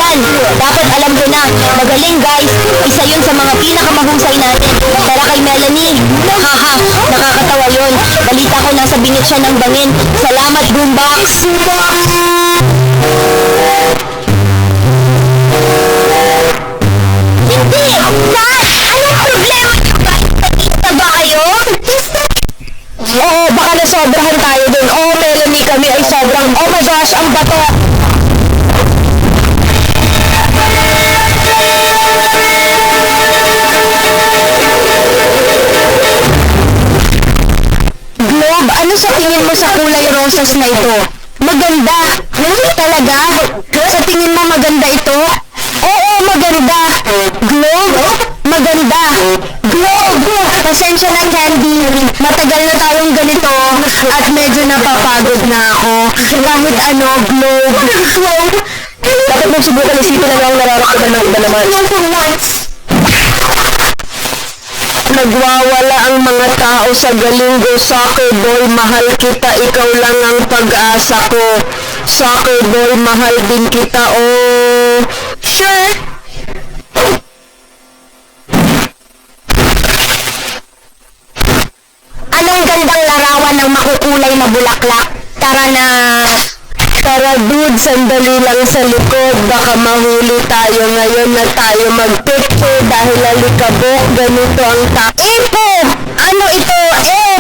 yan. Dapat alam ko na. Magaling guys. Isa yun sa mga pinakamahusay natin. Tara kay Melanie. Haha, nakakatawa yun. Balita ko nasa bingit siya ng bangin. Salamat, Boombox. Hindi! Dad! Anong problema niyo ba? Artista ba kayo? Oo, baka nasobrahan tayo dun. Oo, Melanie, kami ay sobrang... Oh my gosh, ang bato! Globe, ano sa tingin mo sa kulay rosas na ito? Maganda! Talaga? Sa tingin mo maganda ito? Oo, maganda! Globe? Maganda! Globe! Pasensya na, Candy. Matagal na tayong ganito at medyo napapagod na ako. Kahit ano, Globe. Dapat mong subukan isipin na lang nararamdaman ng iba naman. Nagwawala ang mga tao sa Galingo Soccer Boy. Mahal kita, ikaw lang ang pag-asa ko. Soccer Boy, mahal din kita. Oh, sure. Anong gandang larawan ng makukulay na bulaklak? Tara na. Tara dude, sandali lang sa likod. Baka mahuli tayo ngayon na tayo mag-picture dahil alikabok. Ganito ang Ipo! Ano ito?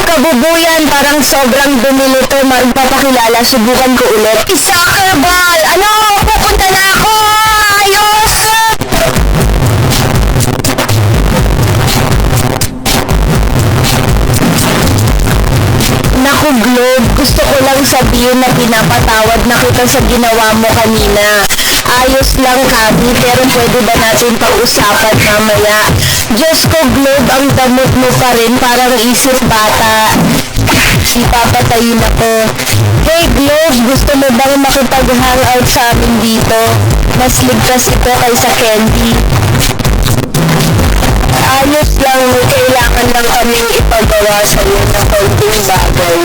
Kabubuyan. Parang sobrang dumi nito. Magpapakilala. Subukan ko ulit. Soccer ball! Ano? Pupunta na ako! Ayos! Naku, Globe, gusto ko lang sabihin na pinapatawad na kita sa ginawa mo kanina. Ayos lang kami, pero pwede ba natin pag-usapan mamaya? Diyos ko, Globe, ang damot mo pa rin, parang isip bata. Ipapatayin ako. Hey, Globe, gusto mo bang makipag-hangout sa amin dito? Mas ligtas ito kaysa Candy. Ayos lang, may kailangan lang kaming ipagawa sa iyo ng konting bagay.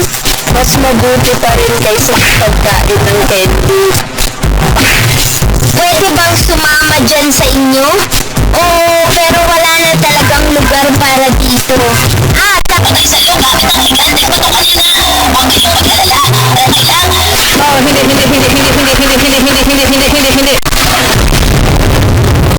Mas mabuti pa rin kaysa pagkain ng candy. Pwede bang sumama dyan sa inyo? Oo, pero wala na talagang